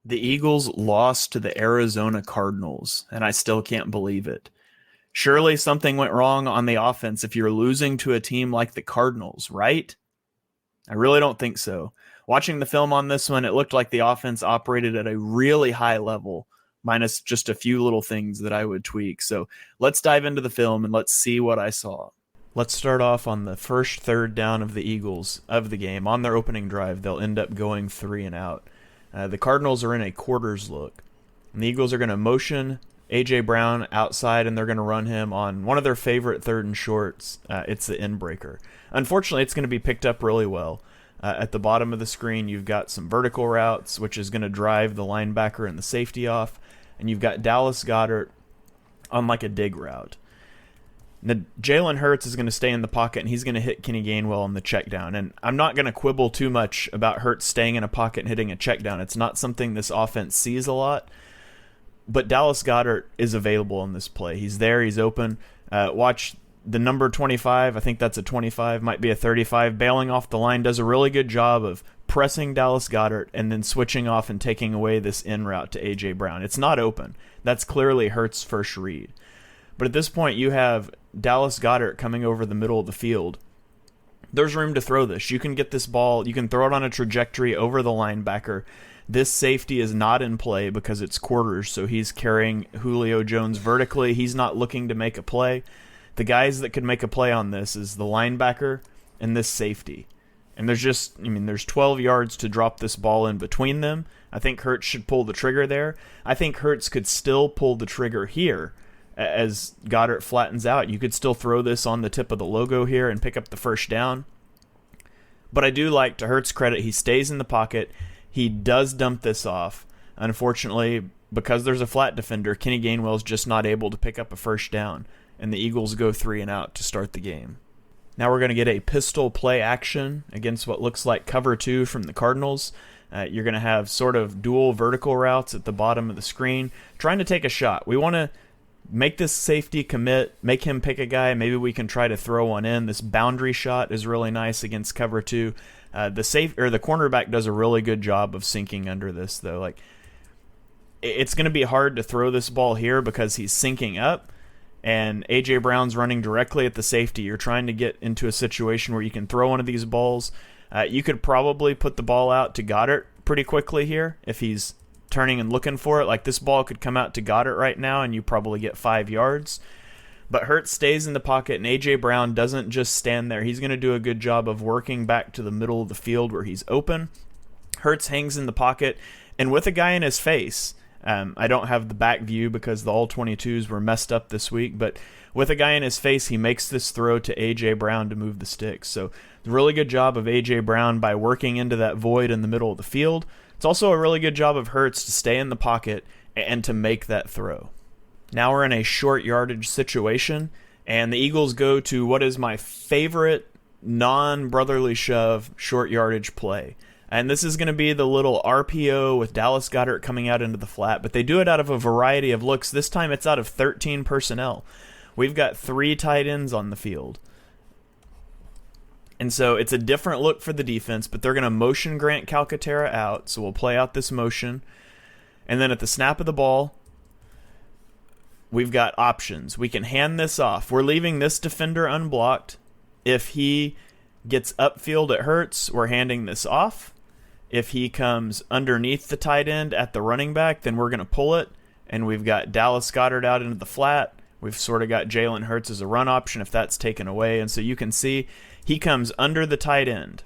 The Eagles lost to the Arizona Cardinals, and I still can't believe it. Surely something went wrong on the offense if you're losing to a team like the Cardinals, right? I really don't think so. Watching the film on this one, it looked like the offense operated at a really high level, minus just a few little things that I would tweak. So let's dive into the film and let's see what I saw. Let's start off on the first third down of the Eagles of the game. On their opening drive, they'll end up going 3 and out. The Cardinals are in a quarters look. And the Eagles are going to motion A.J. Brown outside, and they're going to run him on one of their favorite third and shorts. It's the end breaker. Unfortunately, it's going to be picked up really well. At the bottom of the screen, you've got some vertical routes, which is going to drive the linebacker and the safety off. And you've got Dallas Goedert on like a dig route. Now, Jalen Hurts is going to stay in the pocket, and he's going to hit Kenny Gainwell on the check down. And I'm not going to quibble too much about Hurts staying in a pocket and hitting a check down. It's not something this offense sees a lot. But Dallas Goedert is available in this play. He's there. He's open. Watch the number 25. I think that's a 25. Might be a 35. Bailing off the line. Does a really good job of pressing Dallas Goedert and then switching off and taking away this in route to A.J. Brown. It's not open. That's clearly Hurts' first read. But at this point, you have Dallas Goedert coming over the middle of the field. There's room to throw this. You can get this ball. You can throw it on a trajectory over the linebacker. This safety is not in play because it's quarters, so he's carrying Julio Jones vertically. He's not looking to make a play. The guys that could make a play on this is the linebacker and this safety. And there's 12 yards to drop this ball in between them. I think Hurts should pull the trigger there. I think Hurts could still pull the trigger here as Goedert flattens out. You could still throw this on the tip of the logo here and pick up the first down. But I do like, to Hurts' credit, he stays in the pocket. He does dump this off. Unfortunately, because there's a flat defender, Kenny Gainwell's just not able to pick up a first down, and the Eagles go 3 and out to start the game. Now we're going to get a pistol play action against what looks like cover 2 from the Cardinals. You're going to have sort of dual vertical routes at the bottom of the screen, trying to take a shot. We want to make this safety commit, make him pick a guy. Maybe we can try to throw one in. This boundary shot is really nice against cover 2. The cornerback does a really good job of sinking under this, though. Like, it's going to be hard to throw this ball here because he's sinking up, and A.J. Brown's running directly at the safety. You're trying to get into a situation where you can throw one of these balls. You could probably put the ball out to Goedert pretty quickly here if he's turning and looking for it. Like, this ball could come out to Goedert right now, and you probably get 5 yards. But Hurts stays in the pocket, and A.J. Brown doesn't just stand there. He's going to do a good job of working back to the middle of the field where he's open. Hurts hangs in the pocket, and with a guy in his face, I don't have the back view because the All-22s were messed up this week, but with a guy in his face, he makes this throw to A.J. Brown to move the sticks. So, really good job of A.J. Brown by working into that void in the middle of the field. It's also a really good job of Hurts to stay in the pocket and to make that throw. Now we're in a short yardage situation, and the Eagles go to what is my favorite non-brotherly shove short yardage play. And this is going to be the little RPO with Dallas Goedert coming out into the flat, but they do it out of a variety of looks. This time it's out of 13 personnel. We've got 3 tight ends on the field. And so it's a different look for the defense, but they're going to motion Grant Calcaterra out, so we'll play out this motion. And then at the snap of the ball, we've got options. We can hand this off. We're leaving this defender unblocked. If he gets upfield at Hurts, we're handing this off. If he comes underneath the tight end at the running back, then we're going to pull it. And we've got Dallas Goedert out into the flat. We've sort of got Jalen Hurts as a run option if that's taken away. And so you can see he comes under the tight end.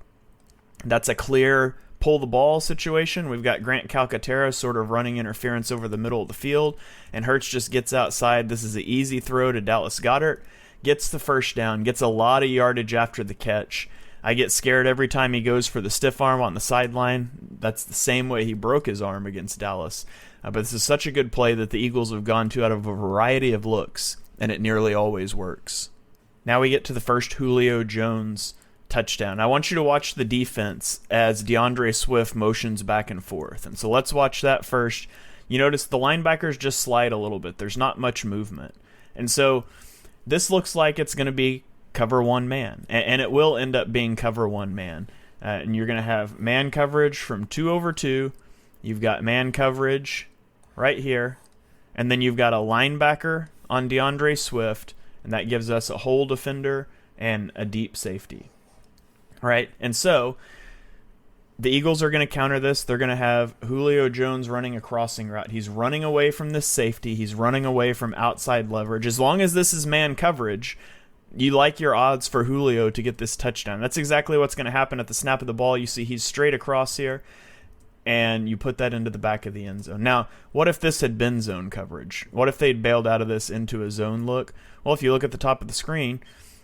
That's a clear pull the ball situation. We've got Grant Calcaterra sort of running interference over the middle of the field, and Hurts just gets outside. This is an easy throw to Dallas Goedert. Gets the first down, gets a lot of yardage after the catch. I get scared every time he goes for the stiff arm on the sideline. That's the same way he broke his arm against Dallas. But this is such a good play that the Eagles have gone to out of a variety of looks, and it nearly always works. Now we get to the first Julio Jones touchdown. I want you to watch the defense as DeAndre Swift motions back and forth. And so let's watch that first. You notice the linebackers just slide a little bit. There's not much movement. And so this looks like it's going to be cover 1 man. And it will end up being cover 1 man. And you're going to have man coverage from 2 over 2. You've got man coverage right here. And then you've got a linebacker on DeAndre Swift. And that gives us a hole defender and a deep safety. Right? And so the Eagles are going to counter this. They're going to have Julio Jones running a crossing route. He's running away from this safety. He's running away from outside leverage. As long as this is man coverage, you like your odds for Julio to get this touchdown. That's exactly what's going to happen at the snap of the ball. You see he's straight across here, and you put that into the back of the end zone. Now, what if this had been zone coverage? What if they'd bailed out of this into a zone look? Well, if you look at the top of the screen,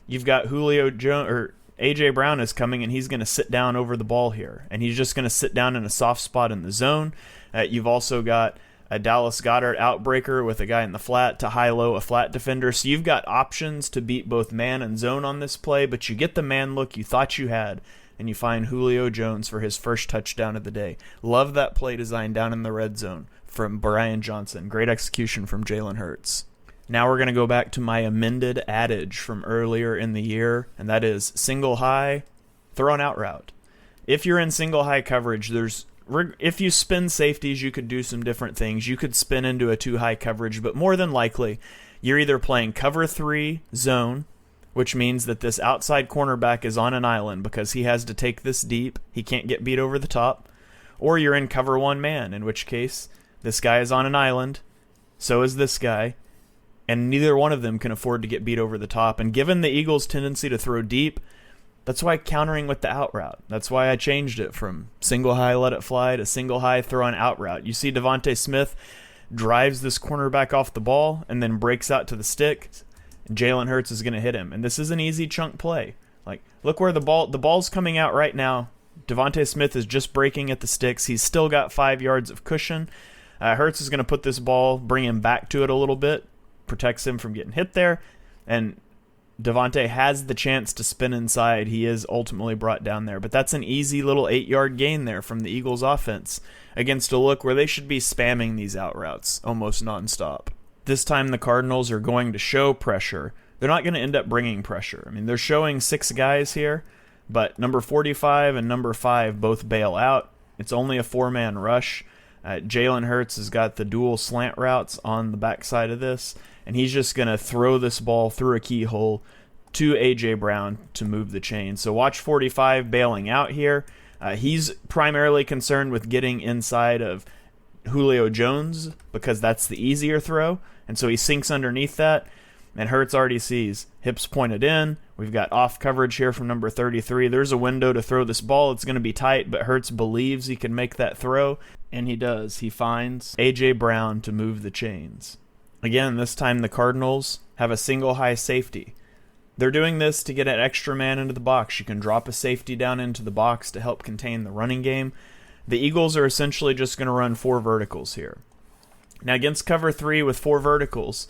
you've got Julio Jones, or A.J. Brown is coming, and he's going to sit down over the ball here. And he's just going to sit down in a soft spot in the zone. You've also got a Dallas Goedert outbreaker with a guy in the flat to high-low, a flat defender. So you've got options to beat both man and zone on this play, but you get the man look you thought you had, and you find Julio Jones for his first touchdown of the day. Love that play design down in the red zone from Brian Johnson. Great execution from Jalen Hurts. Now we're going to go back to my amended adage from earlier in the year, and that is single high, throw an out route. If you're in single high coverage, if you spin safeties, you could do some different things. You could spin into a two high coverage, but more than likely, you're either playing cover 3 zone, which means that this outside cornerback is on an island because he has to take this deep. He can't get beat over the top. Or you're in cover 1 man, in which case this guy is on an island, so is this guy, and neither one of them can afford to get beat over the top. And given the Eagles' tendency to throw deep, that's why countering with the out route. That's why I changed it from single high, let it fly, to single high, throw an out route. You see Devontae Smith drives this cornerback off the ball and then breaks out to the stick. Jalen Hurts is going to hit him. And this is an easy chunk play. Like, look where the ball's coming out right now. Devontae Smith is just breaking at the sticks. He's still got 5 yards of cushion. Hurts is going to put this ball, bring him back to it a little bit, protects him from getting hit there, and Devontae has the chance to spin inside. He is ultimately brought down there. But that's an easy little 8-yard gain there from the Eagles offense against a look where they should be spamming these out routes almost nonstop. This time the Cardinals are going to show pressure. They're not going to end up bringing pressure. I mean, they're showing 6 guys here, but number 45 and number 5 both bail out. It's only a 4-man rush. Jalen Hurts has got the dual slant routes on the backside of this, and he's just going to throw this ball through a keyhole to A.J. Brown to move the chain. So watch 45 bailing out here. He's primarily concerned with getting inside of Julio Jones because that's the easier throw, and so he sinks underneath that, and Hurts already sees hips pointed in. We've got off coverage here from number 33. There's a window to throw this ball. It's going to be tight, but Hurts believes he can make that throw, and he does. He finds A.J. Brown to move the chains. Again, this time the Cardinals have a single high safety. They're doing this to get an extra man into the box. You can drop a safety down into the box to help contain the running game. The Eagles are essentially just going to run 4 verticals here. Now, against cover 3 with 4 verticals,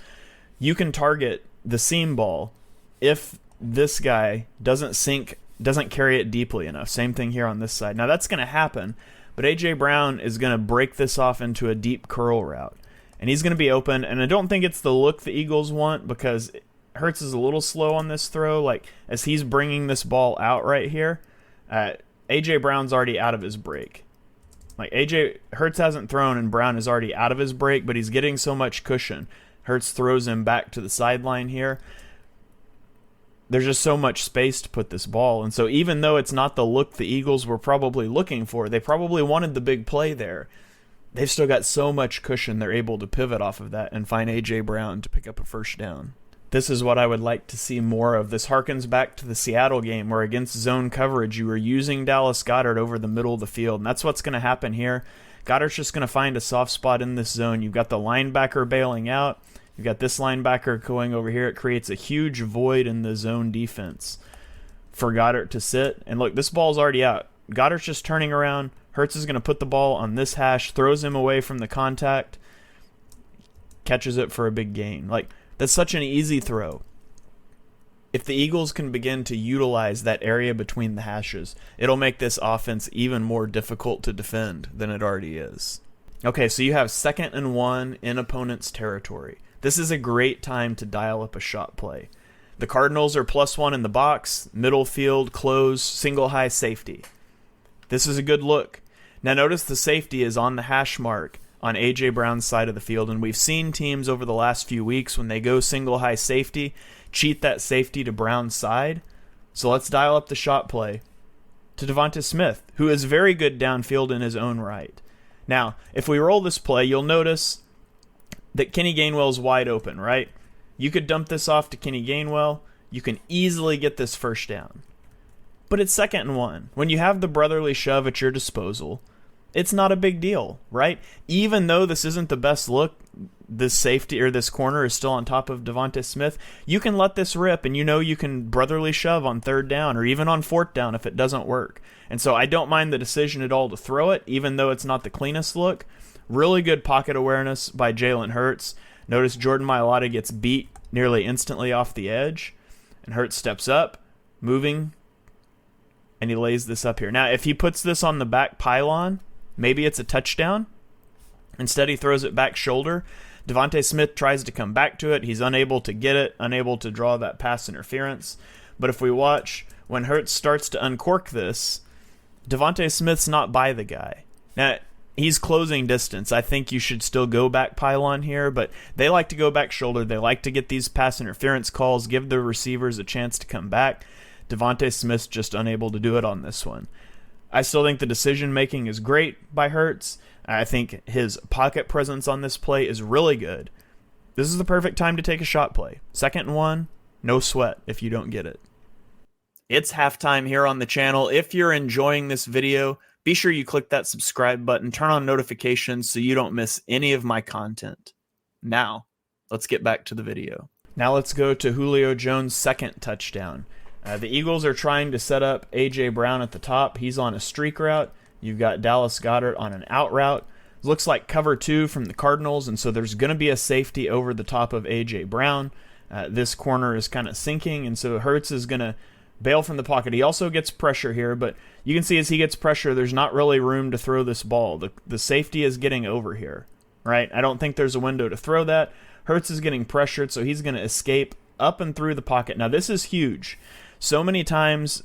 you can target the seam ball if this guy doesn't carry it deeply enough. Same thing here on this side. Now, that's going to happen, but A.J. Brown is going to break this off into a deep curl route. And he's going to be open, and I don't think it's the look the Eagles want because Hurts is a little slow on this throw. Like, as he's bringing this ball out right here, A.J. Brown's already out of his break. Like, Hurts hasn't thrown, and Brown is already out of his break, but he's getting so much cushion. Hurts throws him back to the sideline here. There's just so much space to put this ball, and so even though it's not the look the Eagles were probably looking for, they probably wanted the big play there. They've still got so much cushion, they're able to pivot off of that and find A.J. Brown to pick up a first down. This is what I would like to see more of. This harkens back to the Seattle game where against zone coverage, you were using Dallas Goedert over the middle of the field, and that's what's going to happen here. Goddard's just going to find a soft spot in this zone. You've got the linebacker bailing out. You've got this linebacker going over here. It creates a huge void in the zone defense for Goedert to sit. And look, this ball's already out. Goddard's just turning around. Hurts is going to put the ball on this hash, throws him away from the contact, catches it for a big gain. Like, that's such an easy throw. If the Eagles can begin to utilize that area between the hashes, it'll make this offense even more difficult to defend than it already is. Okay, so you have 2nd and 1 in opponent's territory. This is a great time to dial up a shot play. The Cardinals are +1 in the box, middle field, close, single high safety. This is a good look. Now notice the safety is on the hash mark on A.J. Brown's side of the field, and we've seen teams over the last few weeks when they go single high safety, cheat that safety to Brown's side. So let's dial up the shot play to Devonta Smith, who is very good downfield in his own right. Now, if we roll this play, you'll notice that Kenny Gainwell's wide open, right? You could dump this off to Kenny Gainwell. You can easily get this first down. But it's 2nd and 1. When you have the brotherly shove at your disposal, it's not a big deal, right? Even though this isn't the best look, this safety or this corner is still on top of Devonta Smith, you can let this rip, and you know you can brotherly shove on 3rd down or even on 4th down if it doesn't work. And so I don't mind the decision at all to throw it, even though it's not the cleanest look. Really good pocket awareness by Jalen Hurts. Notice Jordan Mailata gets beat nearly instantly off the edge, and Hurts steps up, moving, and he lays this up here. Now, if he puts this on the back pylon, maybe it's a touchdown. Instead, he throws it back shoulder. Devonta Smith tries to come back to it. He's unable to get it, unable to draw that pass interference. But if we watch, when Hurts starts to uncork this, Devonta Smith's not by the guy. Now, he's closing distance. I think you should still go back pylon here, but they like to go back shoulder. They like to get these pass interference calls, give the receivers a chance to come back. Devonta Smith's just unable to do it on this one. I still think the decision-making is great by Hurts. I think his pocket presence on this play is really good. This is the perfect time to take a shot play. 2nd and 1, no sweat if you don't get it. It's halftime here on the channel. If you're enjoying this video, be sure you click that subscribe button, turn on notifications so you don't miss any of my content. Now, let's get back to the video. Now let's go to Julio Jones' 2nd touchdown. The Eagles are trying to set up A.J. Brown at the top. He's on a streak route. You've got Dallas Goedert on an out route. Looks like cover 2 from the Cardinals, and so there's going to be a safety over the top of A.J. Brown. This corner is kind of sinking, and so Hurts is going to bail from the pocket. He also gets pressure here, but you can see as he gets pressure, there's not really room to throw this ball. The safety is getting over here, right? I don't think there's a window to throw that. Hurts is getting pressured, so he's going to escape up and through the pocket. Now, this is huge. So many times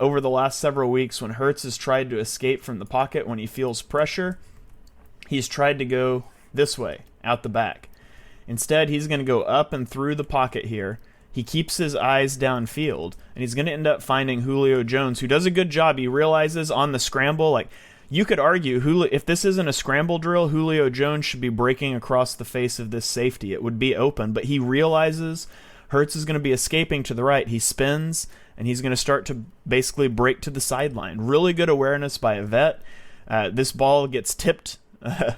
over the last several weeks when Hurts has tried to escape from the pocket when he feels pressure, he's tried to go this way, out the back. Instead, he's going to go up and through the pocket here. He keeps his eyes downfield, and he's going to end up finding Julio Jones, who does a good job. He realizes on the scramble, like, you could argue, if this isn't a scramble drill, Julio Jones should be breaking across the face of this safety. It would be open, but he realizes Hurts is going to be escaping to the right. He spins, and he's going to start to basically break to the sideline. Really good awareness by a vet. This ball gets tipped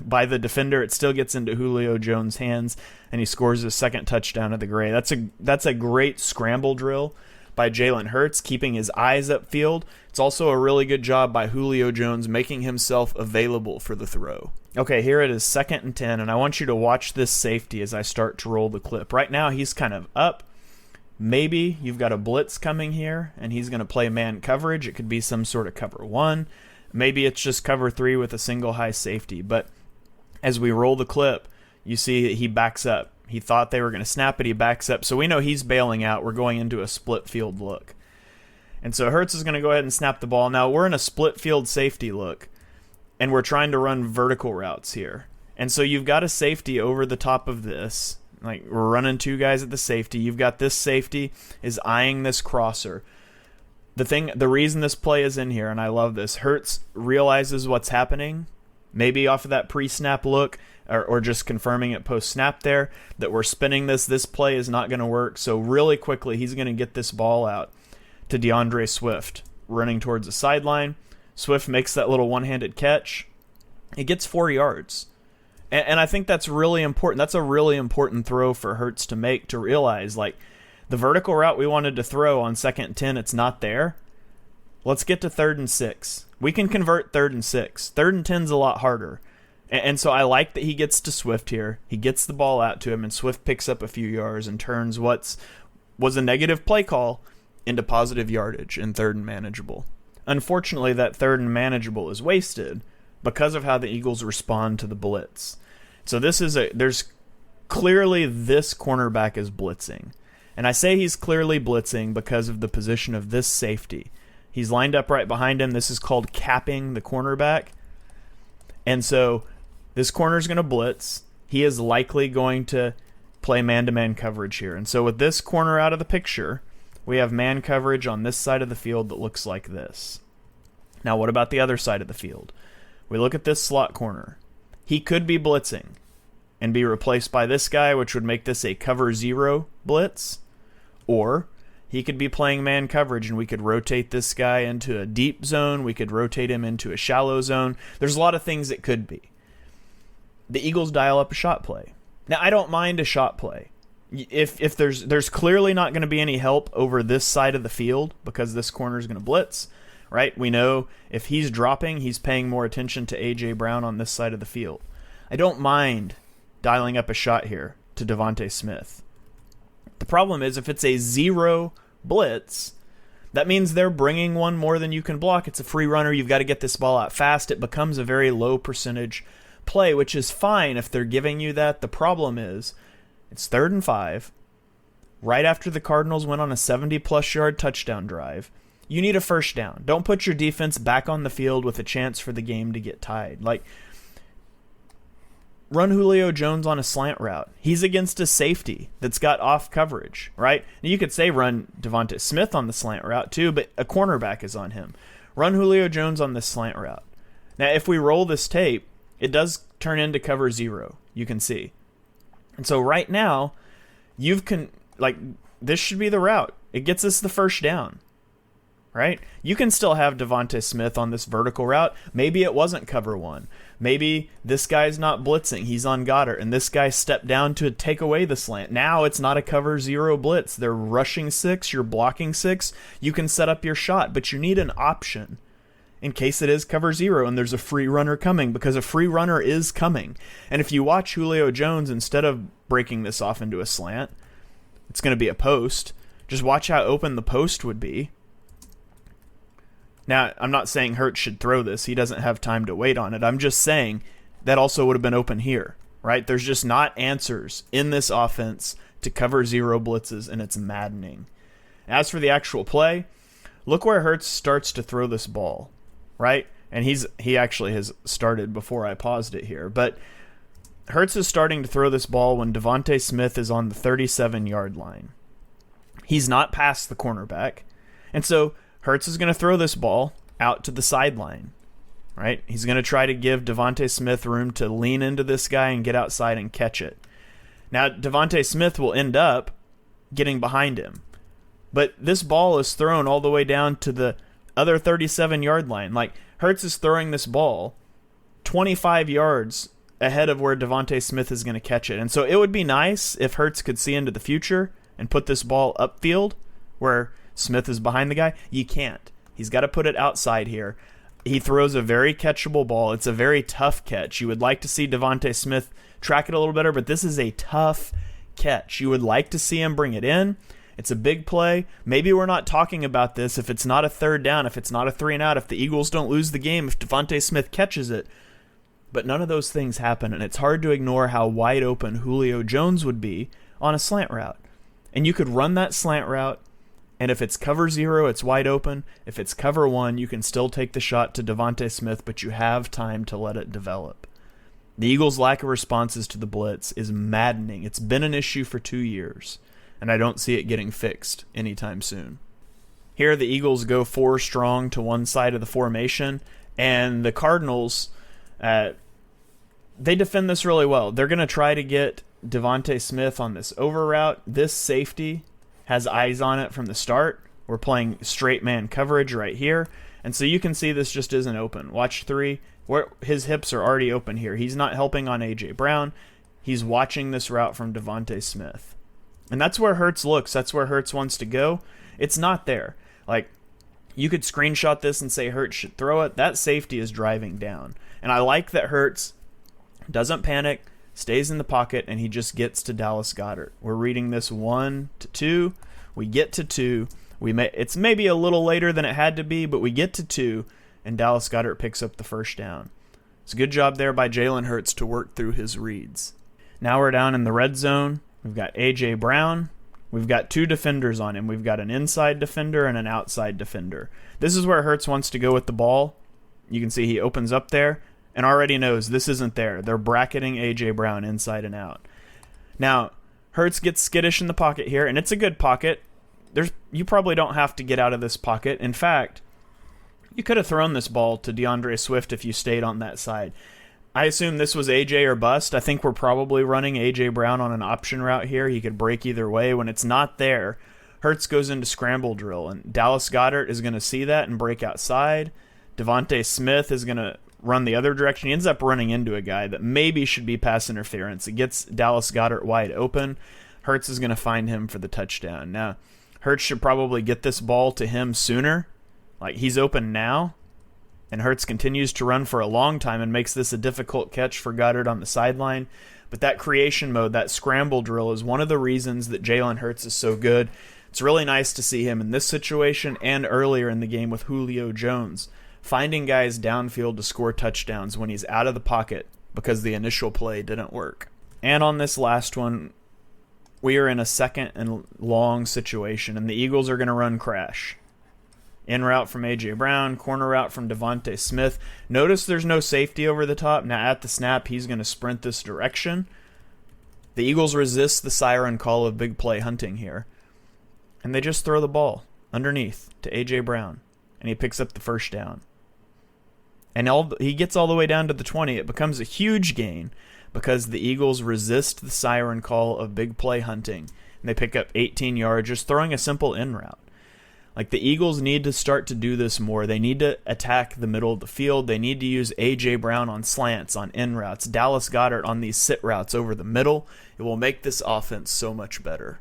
by the defender. It still gets into Julio Jones' hands, and he scores his 2nd touchdown of the gray. That's a great scramble drill by Jalen Hurts, keeping his eyes upfield. It's also a really good job by Julio Jones making himself available for the throw. Okay, here it is 2nd and 10, and I want you to watch this safety as I start to roll the clip. Right now, he's kind of up. Maybe you've got a blitz coming here, and he's going to play man coverage. It could be some sort of cover 1. Maybe it's just cover 3 with a single high safety. But as we roll the clip, you see he backs up. He thought they were going to snap it. He backs up. So we know he's bailing out. We're going into a split field look. And so Hurts is going to go ahead and snap the ball. Now we're in a split field safety look, and we're trying to run vertical routes here. And so you've got a safety over the top of this. Like, we're running 2 guys at the safety. You've got this safety is eyeing this crosser. The reason this play is in here, and I love this, Hurts realizes what's happening, maybe off of that pre-snap look, or just confirming it post-snap there, that we're spinning this play is not going to work. So really quickly, he's going to get this ball out to DeAndre Swift, running towards the sideline. Swift makes that little one-handed catch. It gets 4 yards. And I think that's really important. That's a really important throw for Hurts to make, to realize, like, the vertical route we wanted to throw on 2nd and 10, it's not there. Let's get to 3rd and 6. We can convert 3rd and 6. 3rd and 10's a lot harder. And so I like that he gets to Swift here. He gets the ball out to him, and Swift picks up a few yards and turns was a negative play call into positive yardage in 3rd and manageable. Unfortunately, that 3rd and manageable is wasted because of how the Eagles respond to the blitz. So there's clearly this cornerback is blitzing. And I say he's clearly blitzing because of the position of this safety. He's lined up right behind him. This is called capping the cornerback. And so this corner is going to blitz. He is likely going to play man-to-man coverage here. And so with this corner out of the picture, we have man coverage on this side of the field that looks like this. Now, what about the other side of the field? We look at this slot corner. He could be blitzing and be replaced by this guy, which would make this a cover 0 blitz. Or he could be playing man coverage, and we could rotate this guy into a deep zone. We could rotate him into a shallow zone. There's a lot of things it could be. The Eagles dial up a shot play. Now, I don't mind a shot play. If there's clearly not going to be any help over this side of the field because this corner is going to blitz, right? We know if he's dropping, he's paying more attention to A.J. Brown on this side of the field. I don't mind dialing up a shot here to Devontae Smith. The problem is if it's a 0 blitz, that means they're bringing one more than you can block. It's a free runner. You've got to get this ball out fast. It becomes a very low percentage play, which is fine if they're giving you that. The problem is it's 3rd and 5, right after the Cardinals went on a 70-plus yard touchdown drive. You need a first down. Don't put your defense back on the field with a chance for the game to get tied. Like, run Julio Jones on a slant route. He's against a safety that's got off coverage, right? Now, you could say run Devontae Smith on the slant route too, but a cornerback is on him. Run Julio Jones on this slant route. Now, if we roll this tape, it does turn into cover 0, you can see. And so right now, this should be the route. It gets us the first down, right? You can still have Devontae Smith on this vertical route. Maybe it wasn't cover 1. Maybe this guy's not blitzing. He's on Goddard, and this guy stepped down to take away the slant. Now it's not a cover 0 blitz. They're rushing 6. You're blocking 6. You can set up your shot, but you need an option in case it is cover 0 and there's a free runner coming, because a free runner is coming. And if you watch Julio Jones, instead of breaking this off into a slant, it's going to be a post. Just watch how open the post would be. Now, I'm not saying Hurts should throw this. He doesn't have time to wait on it. I'm just saying that also would have been open here, right? There's just not answers in this offense to cover 0 blitzes, and it's maddening. As for the actual play, look where Hurts starts to throw this ball, right? And he actually has started before I paused it here. But Hurts is starting to throw this ball when Devontae Smith is on the 37-yard line. He's not past the cornerback. And so Hurts is going to throw this ball out to the sideline, right? He's going to try to give Devontae Smith room to lean into this guy and get outside and catch it. Now, Devontae Smith will end up getting behind him. But this ball is thrown all the way down to the other 37-yard line. Like, Hurts is throwing this ball 25 yards ahead of where Devontae Smith is going to catch it. And so it would be nice if Hurts could see into the future and put this ball upfield where Smith is behind the guy. You can't. He's got to put it outside here. He throws a very catchable ball. It's a very tough catch. You would like to see Devontae Smith track it a little better, but this is a tough catch. You would like to see him bring it in. It's a big play. Maybe we're not talking about this if it's not a 3rd down, if it's not a 3 and out, if the Eagles don't lose the game, if Devontae Smith catches it. But none of those things happen, and it's hard to ignore how wide open Julio Jones would be on a slant route. And you could run that slant route, and if it's cover 0, it's wide open. If it's cover 1, you can still take the shot to Devontae Smith, but you have time to let it develop. The Eagles' lack of responses to the blitz is maddening. It's been an issue for 2 years, and I don't see it getting fixed anytime soon. Here, the Eagles go 4 strong to one side of the formation, and the Cardinals, they defend this really well. They're going to try to get Devontae Smith on this over route. This safety has eyes on it from the start. We're playing straight man coverage right here. And so you can see this just isn't open. Watch 3, where his hips are already open here. He's not helping on A.J. Brown. He's watching this route from Devontae Smith. And that's where Hurts looks. That's where Hurts wants to go. It's not there. Like, you could screenshot this and say Hurts should throw it. That safety is driving down. And I like that Hurts doesn't panic, stays in the pocket, and he just gets to Dallas Goedert. We're reading this 1 to 2. We get to 2. It's maybe a little later than it had to be, but we get to 2, and Dallas Goedert picks up the first down. It's a good job there by Jalen Hurts to work through his reads. Now we're down in the red zone. We've got A.J. Brown. We've got 2 defenders on him. We've got an inside defender and an outside defender. This is where Hurts wants to go with the ball. You can see he opens up there. and already knows this isn't there. They're bracketing A.J. Brown inside and out. Now, Hurts gets skittish in the pocket here, and it's a good pocket. You probably don't have to get out of this pocket. In fact, you could have thrown this ball to DeAndre Swift if you stayed on that side. I assume this was AJ or bust. I think we're probably running AJ Brown on an option route here. He could break either way. When it's not there, Hurts goes into scramble drill, and Dallas Goedert is going to see that and break outside. Devontae Smith is going to run the other direction. He ends up running into a guy that maybe should be pass interference. It gets Dallas Goedert wide open. Hurts is going to find him for the touchdown. Now, Hurts should probably get this ball to him sooner. Like, he's open now. And Hurts continues to run for a long time and makes this a difficult catch for Goddard on the sideline. But that creation mode, that scramble drill, is one of the reasons that Jalen Hurts is so good. It's really nice to see him in this situation and earlier in the game with Julio Jones, finding guys downfield to score touchdowns when he's out of the pocket because the initial play didn't work. And on this last one, we are in a second and long situation, and the Eagles are going to run crash. In route from A.J. Brown, corner route from Devontae Smith. Notice there's no safety over the top. Now at the snap, he's going to sprint this direction. The Eagles resist the siren call of big play hunting here. And they just throw the ball underneath to A.J. Brown. And he picks up the first down. And he gets all the way down to the 20. It becomes a huge gain because the Eagles resist the siren call of big play hunting. And they pick up 18 yards just throwing a simple in route. Like, the Eagles need to start to do this more. They need to attack the middle of the field. They need to use A.J. Brown on slants, on in routes, Dallas Goedert on these sit routes over the middle. It will make this offense so much better.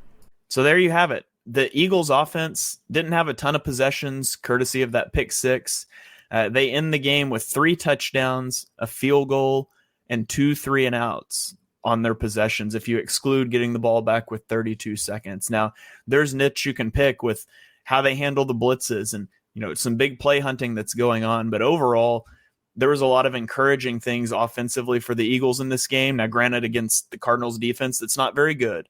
So there you have it. The Eagles offense didn't have a ton of possessions, courtesy of that pick six. They end the game with 3 touchdowns, a field goal, and 2 3-and-outs on their possessions, if you exclude getting the ball back with 32 seconds. Now, there's nits you can pick with how they handle the blitzes and, some big play hunting that's going on. But overall, there was a lot of encouraging things offensively for the Eagles in this game. Now, granted, against the Cardinals defense, that's not very good.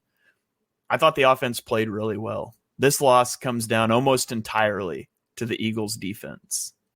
I thought the offense played really well. This loss comes down almost entirely to the Eagles defense.